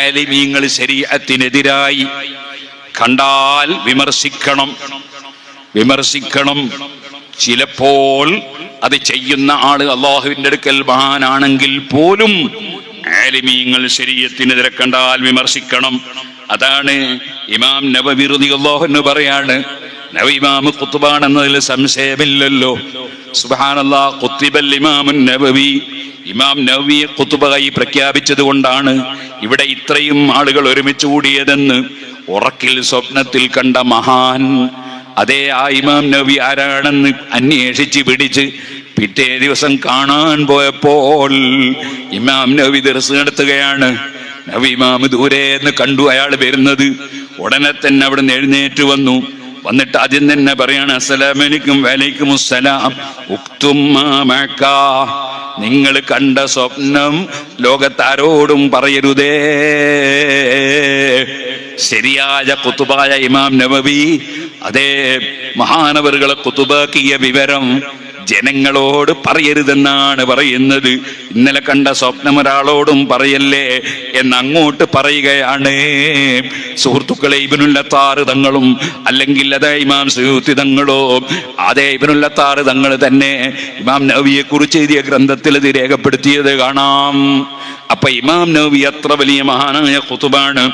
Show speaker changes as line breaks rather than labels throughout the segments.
ആലിമീങ്ങൾ ശരീഅത്തിനെതിരായി കണ്ടാൽ വിമർശിക്കണം. ചിലപ്പോൾ അത് ചെയ്യുന്ന ആള് അള്ളാഹുവിന്റെ അടുക്കൽ മഹാനാണെങ്കിൽ പോലും ആലിമീങ്ങൾ ശരീഅത്തിനെതിരെ കണ്ടാൽ വിമർശിക്കണം. അതാണ് ഇമാം നബവി റളിയല്ലാഹു അൻഹു പറയാണ്, ഇമാം ഖുത്ബാണെന്നതിൽ സംശയമില്ലല്ലോ. സുബ്ഹാനല്ലാഹ്, ഖുത്ബൽ ഇമാമുൻ നബവി, ഇമാം നബവിയെ ഖുത്ബയായി പ്രഖ്യാപിച്ചത് കൊണ്ടാണ് ഇവിടെ ഇത്രയും ആളുകൾ ഒരുമിച്ച് കൂടിയതെന്ന് ഉറക്കിൽ സ്വപ്നത്തിൽ കണ്ട മഹാൻ. അതേ ആ ഇമാം നബവി ആരാണെന്ന് അന്വേഷിച്ച് പിടിച്ച് പിറ്റേ ദിവസം കാണാൻ പോയപ്പോൾ ഇമാം നബവി ദർസ് നടത്തുകയാണ്. നബി ഇമാം ദൂരേന്ന് കണ്ടു അയാൾ വരുന്നത്. ഉടനെ തന്നെ അവിടെ നിന്ന് എഴുന്നേറ്റ് വന്നിട്ട് ആദ്യം തന്നെ പറയാണ്, അസ്സലാമു അലൈക്കും വഅലൈക്കും അസ്സലാം, ഉക്തും മാ മഅക, നിങ്ങൾ കണ്ട സ്വപ്നം ലോകത്താരോടും പറയരുതേ. ശരിയായ ഖുതുബായ ഇമാം നബവി അതേ മഹാനവറുകളെ ഖുതുബാക്കിയ വിവരം ജനങ്ങളോട് പറയരുതെന്നാണ് പറയുന്നത്. ഇന്നലെ കണ്ട സ്വപ്നം ഒരാളോടും പറയല്ലേ എന്നങ്ങോട്ട് പറയുകയാണ്. സുഹൃത്തുക്കളെ, ഇബ്നുൽ അത്താർ തങ്ങളും അല്ലെങ്കിൽ അതേ ഇമാം സുയൂത്തി തങ്ങളോ അതേ ഇബ്നുൽ അത്താർ തങ്ങൾ തന്നെ ഇമാം നബവിയെ കുറിച്ച് എഴുതിയ ഗ്രന്ഥത്തിൽ ഇത് രേഖപ്പെടുത്തിയത് കാണാം. അപ്പൊ ഇമാം നബവി അത്ര വലിയ മഹാനായ ഖുതുബാണ്.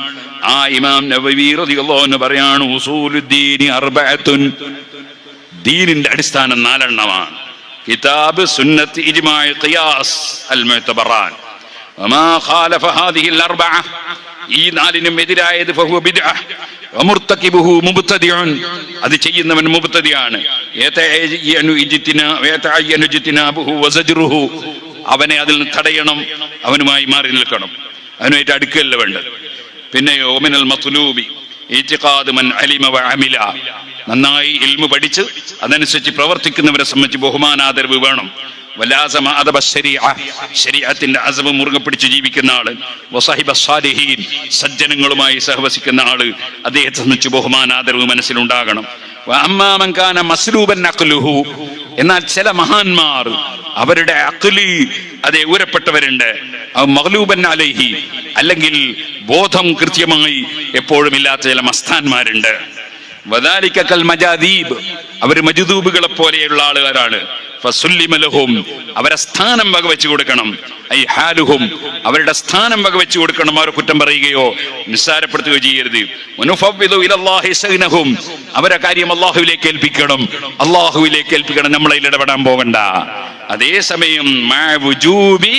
ആ ഇമാം നബവി റളിയല്ലാഹു അൻഹു പറയാണ്, ഉസൂലുദ്ദീനി അർബഅത്തുൻ, ദീനിന്റെ അടിസ്ഥാനം 4 എണ്ണമാണ്. കിതാബ്, സുന്നത്ത്, ഇജ്മാഅ്, ഖിയാസ്, അൽ മുഅ്തബറാൻ. വമാ ഖാലഫ ഹാദിഹിൽ അർബഅ, ഈ 4നും എതിരായത് ഫഹുവ ബിദ്അ വമുർതകിബുഹു മുബ്തദിഉൻ, അത് ചെയ്യുന്നവൻ മുബ്തദിയാണ്. യതഅയ്യനു ഇജ്തിനാബുഹു വസജ്റുഹു, അവനെ അതിൽ നിന്ന് തടയണം, അവനുമായി മാറി നിൽക്കണം, അവനുമായിട്ട് അടുക്കല്ല വേണ്ടത്. പിന്നെയോ മിനൽ മത്ലൂബി ഇഅ്തിഖാദു മൻ അലിമ വഅമില, നന്നായി ഇൽമു പഠിച്ച് അതനുസരിച്ച് പ്രവർത്തിക്കുന്നവരെ സംബന്ധിച്ച് ബഹുമാനാദരവ് വേണം. വലാസമ അദബ ശരീഅ, ശരീഅത്തിന്റെ അസബ് മുറുകെ പിടിച്ച് ജീവിക്കുന്ന ആള്. വസഹിബ സാലിഹീൻ, സജ്ജനങ്ങളുമായി സഹവസിക്കുന്ന ആള്, അദ്ദേഹത്തെ സംബന്ധിച്ച് ബഹുമാനാദരവ് മനസ്സിലുണ്ടാകണം. വഅമ്മാ മൻ കാന മസ്ലൂബൻ അഖ്ലുഹു, എന്നാൽ ചില മഹാന്മാർ അവരുടെ അഖ്ലി അതേ ഊരപ്പെട്ടവരുണ്ട്. മഗ്ലൂബൻ അലൈഹി, അല്ലെങ്കിൽ ബോധം കൃത്യമായി എപ്പോഴും ഇല്ലാത്ത ചില മസ്താന്മാരുണ്ട്. വദാലിക കൽ മജാദീബ്, അവർ മജ്ദൂബുകളെ പോലെയുള്ള ആളുകാരാണ്. ഫസുല്ലിമ ലഹും, അവരെ സ്ഥാനം വകവെച്ചു കൊടുക്കണം. ഐ ഹാലുഹും, അവരുടെ സ്ഥാനം വകവെച്ചു കൊടുക്കണം. അവരെ കുറ്റം പറയുകയോ നിസ്സാരപ്പെടുത്തുകയോ ചെയ്യരുത്. വനുഫവ്വിദു ഇലല്ലാഹി ശഅനഹും, അവരെ കാര്യം അല്ലാഹുവിലേക്ക് ഏൽപ്പിക്കണം. നമ്മളെ ഇടപെടാൻ പോകണ്ട. അതേസമയം മാ വുജൂബി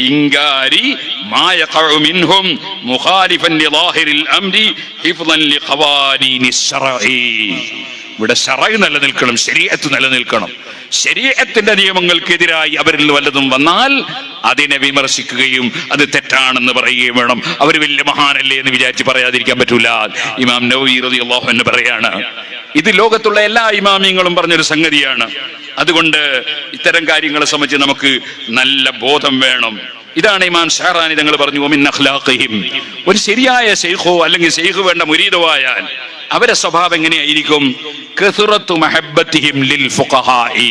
ഇൻകാരി മാ യഖഉ മിൻഹും മുഖാലിഫൻ ലിളാഹിരിൽ അംരി ഹിഫ്ളൻ ലിഖവാനീനിശ് ശറഈ, ഇവിടെ ശറഅ് നിലനിൽക്കണം, ശരീഅത്ത് നിലനിൽക്കണം. ശരീഅത്തിന്റെ നിയമങ്ങൾക്കെതിരായി അവരിൽ വല്ലതും വന്നാൽ അതിനെ വിമർശിക്കുകയും അത് തെറ്റാണെന്ന് പറയുകയും വേണം. അവർ വലിയ മഹാനല്ലേ എന്ന് വിചാരിച്ച് പറയാതിരിക്കാൻ പറ്റൂല. ഇമാം നവവി റളിയല്ലാഹു അൻഹു പറയാണ്, ഇത് ലോകത്തുള്ള എല്ലാ ഇമാമിയങ്ങളും പറഞ്ഞൊരു സംഗതിയാണ്. അതുകൊണ്ട് ഇത്തരം കാര്യങ്ങളെ സംബന്ധിച്ച് നമുക്ക് നല്ല ബോധം വേണം. ഇതാണ് ഇമാം ഷഹറാനി തങ്ങൾ പറഞ്ഞു, മിൻ അഖ്ലാഖിഹിം, ഒരു ശരിയായ ശൈഖോ അല്ലെങ്കിൽ ശൈഖ് വേണ്ട മുരീദോ ആയാൽ അവരെ സ്വഭാവം എങ്ങനെയായിരിക്കും? കസുറത്തു മഹബ്ബത്തിഹിം ലിൽ ഫുഖഹാഇ,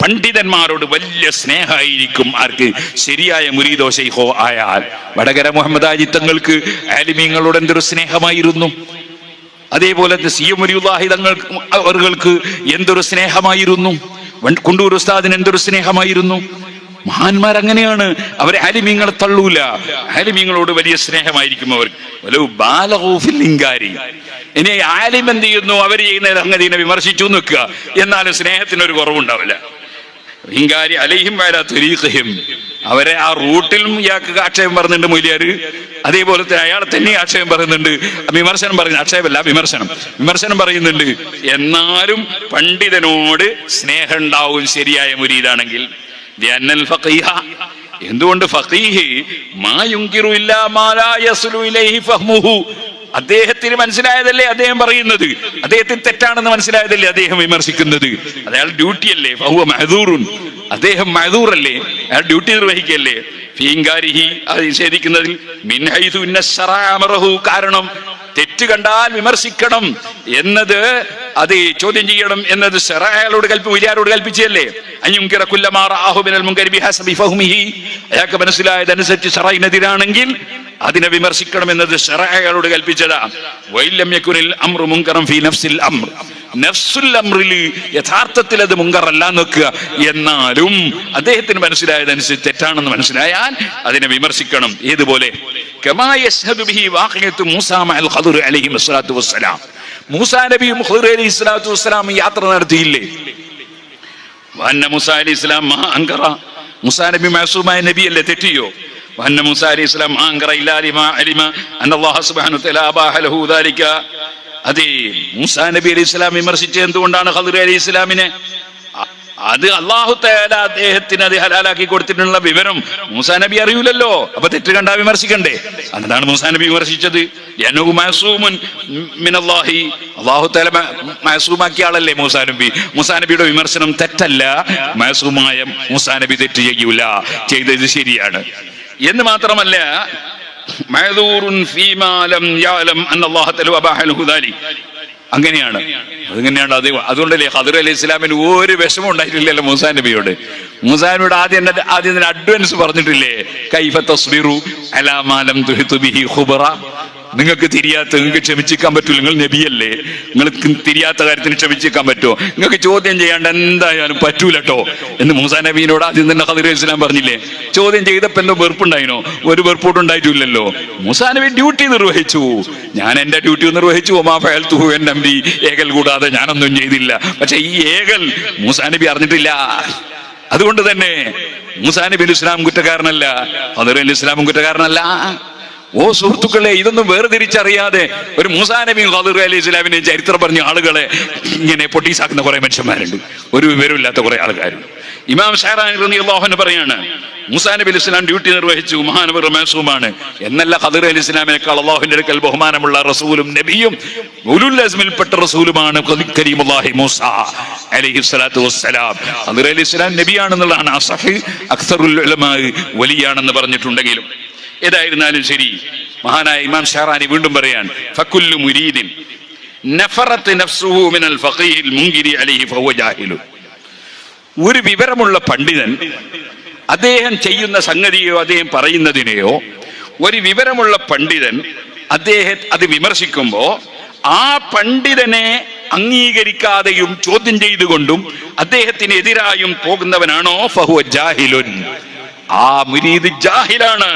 പണ്ഡിതന്മാരോട് വലിയ സ്നേഹമായിരിക്കും ആർക്ക്? ശരിയായ മുരീദോ ശൈഖോ ആയാൽ. വടകര മുഹമ്മദ് ഹാജി തങ്ങൾക്ക് ആലിമീങ്ങളോട് എന്തൊരു സ്നേഹമായിരുന്നു. അതേപോലെ സി.എം. വലിയുല്ലാഹി തങ്ങൾക്ക് എന്തൊരു സ്നേഹമായിരുന്നു. കുണ്ടൂർ ഉസ്താദിന് എന്തൊരു സ്നേഹമായിരുന്നു. മഹാന്മാർ അങ്ങനെയാണ്, അവരെ ആലിമീങ്ങളെ തള്ളൂല. ആലിമീങ്ങളോട് വലിയ സ്നേഹമായിരിക്കും അവർക്ക്. ഇനി ആലിം എന്ത് ചെയ്യുന്നു? അവർ ചെയ്യുന്ന സംഗതിനെ വിമർശിച്ചു നിൽക്കുക, എന്നാലും സ്നേഹത്തിനൊരു കുറവുണ്ടാവില്ല. ഇൻകാരി അലൈഹിം വഅലാ തരീഖിഹിം, അവരെ ആ റൂട്ടിലും ഇയാൾക്ക് ആക്ഷേപം പറയുന്നുണ്ട് മൊയ്ലിയാര്, അതേപോലെ തന്നെ അയാളെ തന്നെ ആക്ഷേപം പറയുന്നുണ്ട്. വിമർശനം പറയുന്നത് ആക്ഷേപമല്ല, വിമർശനം പറയുന്നുണ്ട്. എന്നാലും പണ്ഡിതനോട് സ്നേഹം ഉണ്ടാവും ശരിയായ മുരീദാണെങ്കിൽ. എന്തുകൊണ്ട്? ഫഖീഹ് മാ യുൻകിറു ഇല്ലാ മാ ലാ യസ്ലു ഇലൈഹി ഫഹ്മുഹു, അദ്ദേഹത്തിന് മനസ്സിലായതല്ലേ അദ്ദേഹം പറയുന്നത്, അദ്ദേഹത്തിന് തെറ്റാണെന്ന് മനസ്സിലായതല്ലേ അദ്ദേഹം വിമർശിക്കുന്നത്. അയാൾ ഡ്യൂട്ടിയല്ലേ. ഫഹുവ മഅ്ദൂറുൻ, അദ്ദേഹം മഅ്ദൂറല്ലേ, അയാൾ ഡ്യൂട്ടി നിർവഹിക്കല്ലേ. ഫീങ്കാരിഹി, അത് നിഷേധിക്കുന്നതിൽ മിൻ ഹൈസു ഇന്ന ശറഅ അമറഹു, കാരണം തെറ്റ് കണ്ടാൽ വിമർശിക്കണം എന്നത്, അത് ചോദ്യം ചെയ്യണം എന്നത് ശറഅയോട് വിചാരോട് കൽപ്പിച്ചല്ലേ. അയാൾക്ക് മനസ്സിലായതനുസരിച്ച് ശറഅിനെതിരാണെങ്കിൽ അതിനെ വിമർശിക്കണം എന്നത് ശറഅയോട് കൽപ്പിച്ചതാ. വഇല്ലം യകുനിൽ അംറു മുൻകറൻ ഫീ നഫ്സിൽ അംർ, നഫ്സുൽ അംറിൽ യഥാർത്ഥത്തിൽ അത് മുൻകറല്ല നോക്കുക, എന്നാലും അദ്ദേഹത്തിന് മനസ്സിലായതനുസരിച്ച് തെറ്റാണെന്ന് മനസ്സിലായാൽ അതിനെ വിമർശിക്കണം. ഏതുപോലെ കമാ യശ്ഹദു ബിഹി വാഖിഅത്തു മൂസാ മഅൽ ഖദർ അലൈഹി വസ്സലാത്തു വസ്സലാം, മൂസാ നബിയും ഖദർ അലൈഹി സ്വലാത്തു വസ്സലാം യാത്ര നടത്തിയില്ലേ. വഅന്ന മൂസാ അലൈഹി സ്വലാം മാ അൻകറ, മൂസാ നബി മഅസൂമായ നബിയല്ലേ, തെറ്റിയോ? വഅന്ന മൂസാ അലൈഹി സ്വലാം മാ അൻകറ ഇല്ലാ ലിമാ അലിമ അന്നല്ലാഹു സുബ്ഹാനഹു വ തആല അബാഹ ലഹു ദാലിക. അതെ, മൂസാ നബി അലൈഹി സ്വലാം വിമർശിച്ചത് എന്തുകൊണ്ടാണ് ഖദർ അലൈഹി സ്വലാമിനെ? അത് അല്ലാഹു തആല അദ്ദേഹത്തിന് അത് ഹലാലാക്കി കൊടുത്തിട്ടുള്ള വിവരം മൂസാ നബി അറിയൂലല്ലോ. അപ്പൊ തെറ്റ് കണ്ടാ വിമർശിക്കണ്ടേ? അതാണ് മൂസാ നബി വിമർശിച്ചത്. യനഹു മഅസൂമുൻ മിനല്ലാഹി, അല്ലാഹു തആല മഅസൂമാക്കിയ ആളല്ലേ മൂസാ നബി. മൂസാ നബിയുടെ വിമർശനം തെറ്റല്ല. മഅസൂമായ മൂസാ നബി തെറ്റ് ചെയ്യൂല, ചെയ്തത് ശരിയാണ് എന്ന് മാത്രമല്ല, മഅദൂറുൻ ഫീമാ ലം യഅലം അന്നല്ലാഹു തആല അബാഹ ലഹു ദാലിക. അങ്ങനെയാണ്, അതെങ്ങനെയാണ്? അതുകൊണ്ടല്ലേ ഖദർ അലൈഹി ഇസ്ലാമിന് ഒരു വിഷമം ഉണ്ടായിട്ടില്ലല്ലോ മൂസാ നബിയോട്. മൂസാ നബിയോട് ആദ്യം അഡ്വാൻസ് പറഞ്ഞിട്ടില്ലേ, കൈഫ തസ്ബിറു അലാ മാ ലം തുഹിതു ബിഹി ഖുബറ. നിങ്ങൾക്ക് നിങ്ങൾക്ക് ക്ഷമിച്ചിക്കാൻ പറ്റൂല, നിങ്ങൾ നബിയല്ലേ, നിങ്ങൾക്ക് തിരിയാത്ത കാര്യത്തിന് ക്ഷമിച്ചിക്കാൻ പറ്റുമോ? നിങ്ങൾക്ക് ചോദ്യം ചെയ്യാണ്ട് എന്തായാലും പറ്റൂലട്ടോ എന്ന് മൂസാ നബീനോട് ആദ്യം തന്നെ ഖദർ അലൈഹി ഇസ്ലാം പറഞ്ഞില്ലേ. ചോദ്യം ചെയ്തപ്പോ എന്തോ വെറുപ്പുണ്ടായിനോ? ഒരു വെറുപ്പോട്ട് ഉണ്ടായിട്ടില്ലല്ലോ. മൂസാ നബി ഡ്യൂട്ടി നിർവഹിച്ചു. ഞാൻ എന്റെ ഡ്യൂട്ടി നിർവഹിച്ചു. ഒമാ ഫഅൽതുഹു അൻ അംരി, ഏകൽ കൂടാതെ ഞാനൊന്നും ചെയ്തില്ല. പക്ഷെ ഈ ഏകൽ മൂസാ നബി അറിഞ്ഞിട്ടില്ല. അതുകൊണ്ട് തന്നെ മൂസാ നബി അലൈഹി ഇസ്ലാം കുറ്റക്കാരനല്ല, ഖദർ അലൈഹി ഇസ്ലാമും കുറ്റക്കാരനല്ല. ഓ സുഹൃത്തുക്കളെ, ഇതൊന്നും വേർതിരിച്ചറിയാതെ ഒരു മൂസാ നബിയും ഖദർ അലൈഹി ഇസ്ലാമിനെയും ചരിത്രം പറഞ്ഞ ആളുകളെ ഇങ്ങനെ പൊട്ടീസാക്കുന്ന കുറെ മനുഷ്യന്മാരുണ്ട്, ഒരു വിവരമില്ലാത്ത കുറെ ആൾക്കാർ. ഇമാം ഷഅറാനി റളിയല്ലാഹു അൻഹു പറയാണ്, മൂസാ നബി അലൈഹി ഇസ്ലാം ഡ്യൂട്ടി നിർവഹിച്ചു, മഹാനവർ മഅസൂമാണ് എന്നല്ല, ഖദർ അലൈഹി ഇസ്ലാമിനേക്കാൾ അല്ലാഹുവിന്റെ അടുക്കൽ ബഹുമാനമുള്ള റസൂലും നബിയും ഉലുൽ അസ്മിൽപ്പെട്ട റസൂലുമാണ് കരീമുല്ലാഹി മൂസാ അലൈഹി സ്വലാത്തു വസ്സലാം. ഖദർ അലൈഹി ഇസ്ലാം നബിയാണെന്നുള്ളതാണ് അസഹ്, അക്സറുൽ ഉലമാ വലിയാണെന്ന് പറഞ്ഞിട്ടുണ്ടെങ്കിലും. ഏതായിരുന്നാലും ശരി, മഹാനായ ഇമാം ഷഅറാനി വീണ്ടും പറയാൻ, ഫകുല്ലു മുരീദിൻ നഫറത് നഫ്സുഹു മിനൽ ഫഖീഹിൽ മുൻകിരി അലൈഹി ഫഹുവ ജാഹിലു. ഒരു വിവരമുള്ള പണ്ഡിതൻ അദ്ദേഹം ചെയ്യുന്ന സംഗതിയോ അദ്ദേഹം പറയുന്നതിനെയോ ഒരു വിവരമുള്ള പണ്ഡിതൻ അത് വിമർശിക്കുമ്പോ ആ പണ്ഡിതനെ അംഗീകരിക്കാതെയും ചോദ്യം ചെയ്തുകൊണ്ടും അദ്ദേഹത്തിന് എതിരായും പോകുന്നവനാണോ ഫഹുവ ജാഹിലുൻ, ആ മുരീദ് ജാഹിലാണ്.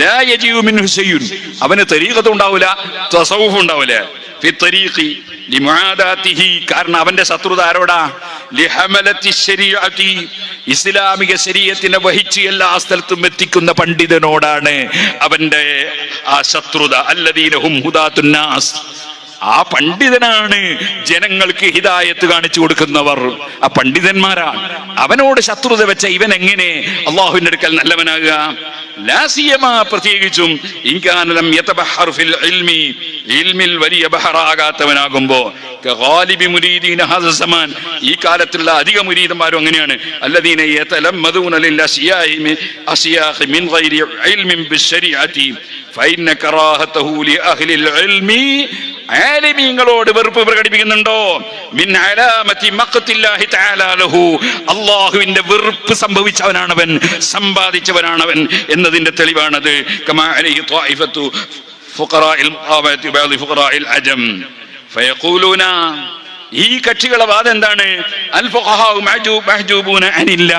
ലാ യജിഉ മിൻഹു ശൈഉൻ, അവന് തരീഖത്ത് ഉണ്ടാവില്ല, തസവ്വുഫ് ഉണ്ടാവില്ല. ഫി തരീഖി ലിമുആദാതിഹി, കാരണം അവന്റെ ശത്രുത ആരോടാ? ലിഹമലത്തി ശരീഅതി, ഇസ്ലാമിക ശരീഅത്തിനെ വഹിച്ച് എല്ലാ സ്ഥലത്തും എത്തിക്കുന്ന പണ്ഡിതനോടാണ് അവന്റെ ആ ശത്രുത. അല്ലദീന ഹും ഹുദാത്തുൻ നാസ്, ആ പണ്ഡിതനാണ് ജനങ്ങൾക്ക് ഹിദായത്ത് കാണിച്ചു കൊടുക്കുന്നവർ, ആ പണ്ഡിതന്മാരാണ്. അവനോട് ശത്രുത വെച്ച ഇവൻ എങ്ങനെ അള്ളാഹുവിന്റെ അടുക്കൽ നല്ലവനാകുക? ലാസിയമാ, പ്രത്യേകിച്ചും ഇൻകാനലം യതബഹർ ഫിൽ ഇൽമി, ഇൽമിൽ വലിയ ബഹറാകാത്തവനാകുമ്പോ, കഗാലിബി മുരീദീന ഹാദ സമാൻ, ഈ കാലത്തുള്ള അധിക മുരീദന്മാരും അങ്ങനെയാണ്. അല്ലദീന യതലമ്മദൂന ലിൽ അസിയാഖി മിൻ ഗൈരി ഇൽമിൻ ബിശ്ശരീഅതി ഫഇന്ന കറാഹതഹു ലി അഹ്ലിൽ ഇൽമി, ആലിമീങ്ങളോട് വെറുപ്പ് പ്രകടിപ്പിക്കുന്നുണ്ടോ? മിൻ അലാമത്തി മഖ്തില്ലാഹി തആല ലഹു, അല്ലാഹുവിന്റെ വെറുപ്പ് സംഭവിച്ചവനാണവൻ, സമ്പാദിച്ചവനാണവൻ എന്നതിന്റെ തെളിവാണത്. കമാ അലൈഹി ത്വായിഫത്തു ഫുഖറാഇൽ മുഖാബത്തി ബഅദി ഫുഖറാഇൽ അജം ഫയഖൂലൂന, ഈ കക്ഷികളുടെ വാദം എന്താണ്? അൽ ഫുഖഹാഉ മഹ്ജൂബൂന അനില്ലാ,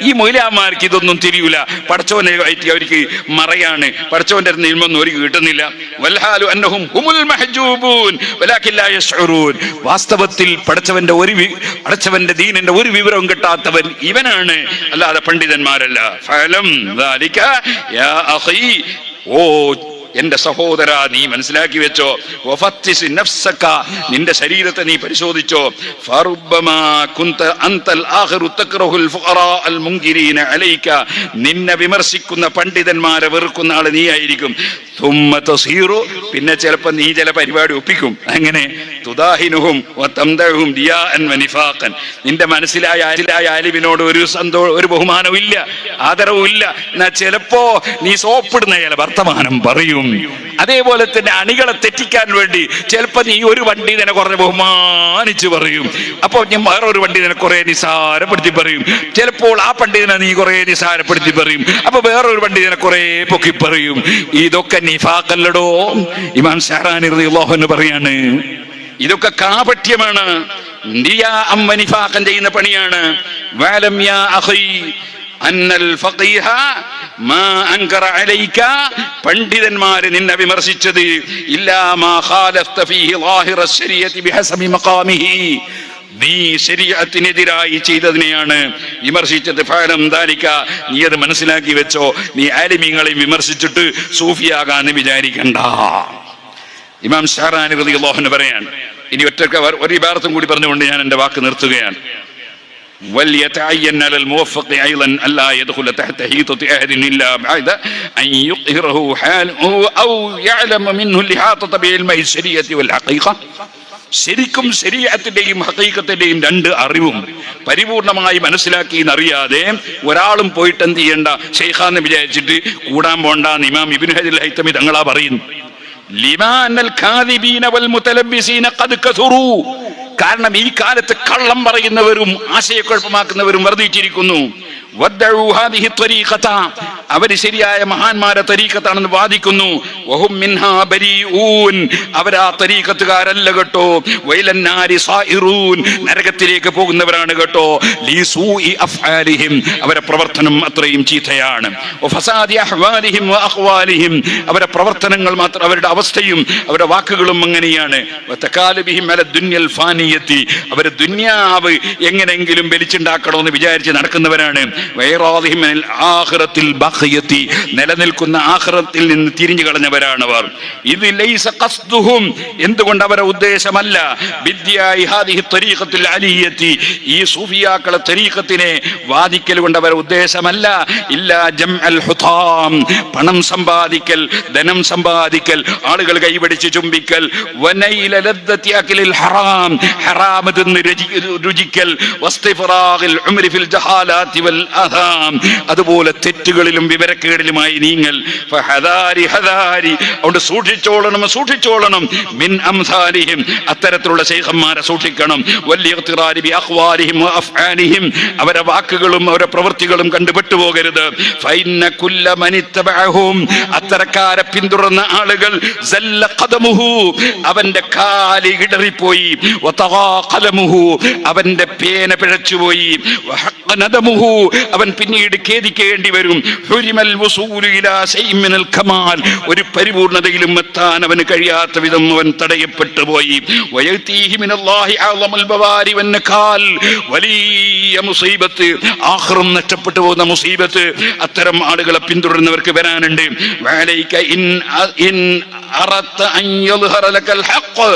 ഈ മൗലവിമാർക്ക് ഇതൊന്നും തിരിയൂല, പടച്ചോനെ അവർക്ക് മറയാണ്, പടച്ചോന്റെ നിയമൊന്നും അവർക്ക് കിട്ടുന്നില്ല. വൽഹാലു അന്നഹും ഹുമുൽ മഹ്ജൂബൂൻ വലാകിൻ ലാ യശ്ഉറൂൻ, വാസ്തവത്തിൽ പടച്ചവന്റെ ദീനിന്റെ ഒരു വിവരവും കിട്ടാത്തവൻ ഇവനാണ്, അല്ലാതെ പണ്ഡിതന്മാരല്ല. ഫഅലം ദാലിക യാ അഖീ, ഓ എന്റെ സഹോദര, നീ മനസ്സിലാക്കി വെച്ചോ. വഫത്തിസ് നഫ്സക, നിന്റെ ശരീരത്തെ നീ പരിശോധിച്ചോ. ഫറുബ്ബമാ കുൻത അൻതൽ ആഖിറു തക്റഹുൽ ഫുഖറാ അൽ മുൻകിരീന അലൈക, നിന്നെ വിമർശിക്കുന്ന പണ്ഡിതന്മാരെ വെറുക്കുന്ന ആൾ നീ ആയിരിക്കും. തുമ്മ തസീറു, പിന്നെ ചിലപ്പോൾ നീ ചില പരിപാടി ഒപ്പിക്കും. അങ്ങനെ തുദാഹിനുഹും വതംദഉഹും റിയാഅൻ വനിഫാഖൻ. നിന്റെ മനസ്സിലായ ആലിമിനോട് ഒരു ബഹുമാനവും ഇല്ല, ആദരവും ഇല്ല. എന്നാ ചിലപ്പോ നീ സോപ്പിടുന്ന ചില വർത്തമാനം പറയും. അതേപോലെ തന്നെ അണികളെ തെറ്റിക്കാൻ വേണ്ടി ചിലപ്പോ നീ ഒരു പണ്ഡിതനെ കുറഞ്ഞ ബഹുമാനിച്ച് പറയും. അപ്പൊ ഞാൻ വേറൊരു പണ്ഡിതനെ കുറെ നിസാരപ്പെടുത്തി പറയും. ചിലപ്പോൾ ആ പണ്ഡിതനെ നീ കുറെ നിസാരപ്പെടുത്തി പറയും. അപ്പൊ വേറൊരു പണ്ഡിതനെ കുറെ പൊക്കി പറയും. ഇതൊക്കെ നിഫാഖല്ലടോ. ഇമാം ശഹറാനി റളിയല്ലാഹു അൻഹു പറയാണ്, ഇതൊക്കെ കാപട്യമാണ്, നിഫാഖൻ ചെയ്യുന്ന പണിയാണ്. വഅലം യാ അഖി അന്നൽ ഫഖീഹ മാ അൻകറ അലൈക, പണ്ഡിതന്മാരെ നിന്നെ വിമർശിച്ചത് ഇല്ലാ മാ ഖാലഫ്ത ഫീഹി ളാഹിറ ശരീഅത്തി ബിഹസബി മഖാമിഹി, നീ ശരീഅത്തിനെതിരായി ചെയ്തതിനെയാണ് വിമർശിച്ചത്. ഫഅലം ദാലിക, നീ അത് മനസ്സിലാക്കി വെച്ചോ. നീ ആലിമീങ്ങളെ വിമർശിച്ചിട്ട് സൂഫിയാകാന്ന് വിചാരിക്കണ്ട. ഇമാം ശഹറാനി റളിയല്ലാഹു അൻഹു പറയാണ്. ഇനി ഒരു ഇബാറത്തും കൂടി പറഞ്ഞുകൊണ്ട് ഞാൻ എന്റെ വാക്ക് നിർത്തുകയാണ്. وَلْيَتَعَيَّنَ عَلَى الْمُوَفَّقِ أَيْضًا أَلَّا يَدْخُلَ تَحْتَ هِيطَةِ أَحَدٍ إِلَّا بَعْدَ أَنْ يُظْهِرَهُ حَالُهُ أَوْ يَعْلَمَ مِنْهُ الْإِحَاطَةَ بِعِلْمِ الشَّرِيعَةِ وَالْحَقِيقَةِ. ശരിക്കും ശരീഅത്തിന്റെയും ഹഖീഖത്തിന്റെയും രണ്ട് അറിവും പരിപൂർണമായി മനസ്സിലാക്കി എന്നറിയാതെ ഒരാളും പോയിട്ട് എന്ത് ചെയ്യണ്ട, ശൈഖാന്ന് വിചാരിച്ചിട്ട് കൂടാൻ പോണ്ടെന്ന് ഇമാം ഇബ്നു ഹജർ ഹൈതമി തങ്ങളാ പറയുന്നു. ലിമാനൽ ഖാദിബീന വൽ മുതലബ്ബിസീന ഖദ് കസുറു, കാരണം ഈ കാലത്ത് കള്ളം പറയുന്നവരും ആശയക്കുഴപ്പമാക്കുന്നവരും വർദ്ധിച്ചിരിക്കുന്നു. അവര് ശരിയായ മഹാന്മാരെ തരീഖത്താണെന്ന് വാദിക്കുന്നു. വഹും മിൻഹാ ബരീഊൻ, അവരാ തരീഖത്തുകാരല്ല കേട്ടോ. വൈലന്നാരി സായിറൂൻ, നരകത്തിലേക്ക് പോകുന്നവരാണ് കേട്ടോ. ലിസൂഇ അഫ്ആലിഹിം, അവരുടെ പ്രവർത്തനം അത്രയും ചീത്തയാണ്. വഫസാദി അഹ്വാലിഹിം വഅഖ്വാലിഹിം, അവരുടെ പ്രവർത്തനങ്ങൾ മാത്രം, അവരുടെ അവസ്ഥയും അവരുടെ വാക്കുകളും അങ്ങനെയാണ്. വതകാലുബിഹിം അല ദുനിയൽ ഫാനിയത്തി, അവർ ദുനിയാവ് എങ്ങനെയെങ്കിലും വലിച്ചുണ്ടാക്കണമെന്ന് വിചാരിച്ച് നടക്കുന്നവരാണ്. നിലനിൽക്കുന്ന ആഖിറത്തിൽ നിന്ന് തിരിഞ്ഞു കളഞ്ഞവരാണവർ. ഇത് ലൈസ ഖസ്ദുഹും, എന്തുകൊണ്ട് അവരുടെ ഉദ്ദേശമല്ല, ബിദ്യായി ഹാദിഹി തരീഖത്തുൽ അലിയത്തി, ഈ സൂഫിയാക്കളെ തരീഖത്തിനെ വാദിക്കൽ കൊണ്ട് അവരുടെ ഉദ്ദേശമല്ല. ഇല്ലാ ജംഅൽ ഹുതാം, പണം സമ്പാദിക്കൽ, ധനം സമ്പാദിക്കൽ, ആളുകൾ കൈപിടിച്ച് ചുംബിക്കൽ. വനൈല ലദ്ദത്തി അക്ലിൽ ഹറാം, ഹറാം തിന്ന് രുചിക്കൽ. വസ്തിഫറാഖിൽ ഉംരി ഫിൽ ജഹാലാത്തി വൽ അഹാം, അതുപോലെ തെറ്റുകളിലും വിവരക്കേടിലുമായി നീങ്ങൽ. ഫഹദാരി ഹദാരി, അതുകൊണ്ട് സൂക്ഷിച്ചോളണം. മിൻ അംസാലിഹിം, അത്തരത്തിലുള്ള ശൈഖന്മാരെ സൂക്ഷിക്കണം. വല്ലിഗ്തിറാരി ബി അഖ്വാലിഹിം വഅഫ്ആലിഹിം, അവരുടെ വാക്കുകളും അവരുടെ പ്രവൃത്തികളും കണ്ടുപെട്ടുപോകരുത്. ഫഇന്ന കുല്ല മനിത്തബഅഹും, അത്തരക്കാരെ പിന്തുടർന്ന ആളുകൾ സല്ല ഖദമുഹു, അവന്റെ കാല് ഇടറിപ്പോയി. വതഗാ ഖലമുഹു, അവന്റെ പേന പിഴച്ചുപോയി. വഹഖ നദമുഹു, അവൻ പിന്നീട് ഖേദിക്കേണ്ടി വരും. ഹുരിമൽ വസൂലു ഇലാ ശൈഇൻ മിനൽ കമാൽ, ഒരു പരിപൂർണതയിലും എത്താൻ അവന് കഴിയാത്ത വിധം അവൻ തടയപ്പെട്ടു പോയി. വയതീഹി മിനല്ലാഹി അഅ്ളമുൽ ബവാരി വന്നകാൽ, വലിയ മുസീബത്ത്, ആഖിറം നഷ്ടപ്പെട്ടു പോകുന്ന മുസീബത്ത് അത്തരം ആളുകളെ പിന്തുടരുന്നവർക്ക് വരാനുണ്ട്. വഅലൈക ഇൻ അറത്ത അൻ യദ്ഹറ ലകൽ ഹഖ്,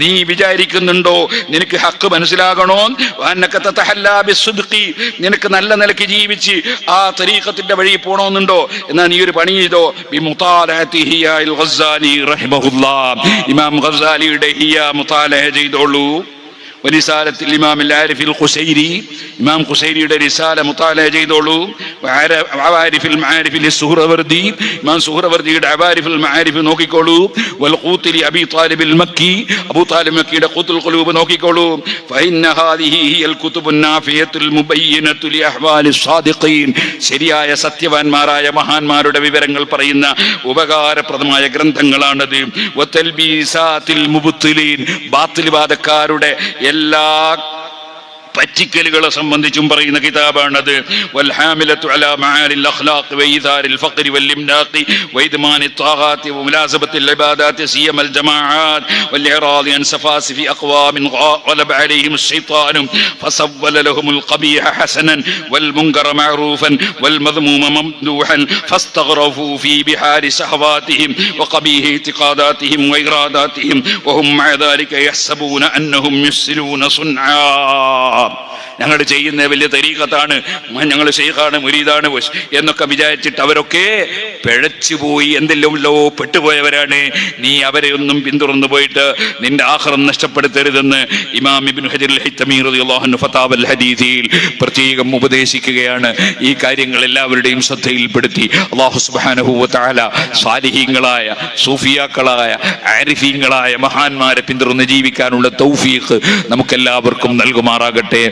നീ വിചാരിക്കുന്നുണ്ടോ നിനക്ക് ഹഖ് മനസ്സിലാകണോ? വഅന്നക തതഹല്ലാ ബിസ്സുദ്ഖി, നിനക്ക് നല്ല നിലയ്ക്ക് ജീവിച്ച് ആ തരീഖത്തിന്റെ വഴി പോണമെന്നുണ്ടോ? എന്നാൽ നീ ഒരു പണി ചെയ്തോ. ബിമുതാലഅതി ഹിയാൽ ഗസ്സാലി റഹിമഹുല്ലാഹ്, ഇമാം ഗസ്സാലിയുടെ ഹിയ മുതാലഅ ചെയ്തോളൂ. വരിസാലത്തിൽ ഇമാം ആരിഫിൽ ഖുസൈരി, ഇമാം ഖുസൈരിയുടെ റിസാല മുതാലഅ ചെയ്തോളൂ. അവാരിഫിൽ മആരിഫിൽ സുഹ്റവർദി, ഇമാം സുഹ്റവർദിയുടെ അവാരിഫിൽ മആരിഫ് നോക്കിക്കോളൂ. വൽ ഖൂത്തുലി അബി താലിബിൽ മക്കി, അബൂ താലിബ് മക്കിയുടെ ഖൂത്തുൽ ഖുലൂബ് നോക്കിക്കോളൂ. ഫഇന്ന ഹാദിഹി ഹിയൽ കുതുബുൻ നാഫിയത്തുൽ മുബയ്യിനത്തു ലി അഹ്വാലിസ് സാദിഖീൻ, ശരിയായ സത്യവാന്മാരായ മഹാന്മാരുടെ വിവരങ്ങൾ പറയുന്ന ഉപകാരപ്രദമായ ഗ്രന്ഥങ്ങളാണത്. വതൽബീസാത്തിൽ മുബ്തിലീൻ, ബാത്തിൽവാദക്കാരുടെ എല്ലാ പറ്റിക്കലുകളെ സംബന്ധിച്ചും പറയുന്ന കിതാബാണത്. വൽഹാമിലത്തു അലാ മആലിൽ അഖ്ലാഖ് വഇദാരിൽ ഫഖ്രി വൽഇംനാഖി വഇദ്മാനി ത്വാഗാത്തി വമുലാസബത്തിൽ ഇബാദാത്തി സിയമൽ ജമാഅത്ത് വൽഇറാദി അൻ സഫാസിഫി അഖ്വാമിൻ ഗലബ അലൈഹിം الشيطان فسول لهم القبيح حسنا والمنكر معروفا والمذموم ممدوحا فاستغرفوا في بحار شهواتهم وقبيح اعتقاداتهم وإراداتهم وهم مع ذلك يحسبون أنهم يحسنون صنعا. ഞങ്ങൾ ചെയ്യുന്ന വലിയ തരീഖത്താണ്, ഞങ്ങൾ ശൈഖാണ്, മുരീദാണ് എന്നൊക്കെ വിചാരിച്ചിട്ട് അവരൊക്കെ പിഴച്ചുപോയി, എന്തെല്ലോ പെട്ടുപോയവരാണ്. നീ അവരെ ഒന്നും പിന്തുടർന്നു പോയിട്ട് നിന്റെ ആഖിറം നഷ്ടപ്പെടുത്തരുതെന്ന് ഇമാം ഇബ്നു ഹജർ അൽ-ഹൈതമി റളിയല്ലാഹു അൻഹു ഫതാവൽ ഹദീസിൽ പ്രത്യേകം ഉപദേശിക്കുകയാണ്. ഈ കാര്യങ്ങൾ എല്ലാവരുടെയും ശ്രദ്ധയിൽപ്പെടുത്തി അല്ലാഹു സുബ്ഹാനഹു വ തആല സാലിഹീങ്ങളായ, സൂഫിയാക്കളായ, ആരിഫീങ്ങളായ മഹാന്മാരെ പിന്തുടർന്ന് ജീവിക്കാനുള്ള തൗഫീഖ് നമുക്കെല്ലാവർക്കും നൽകുമാറാകട്ടെ.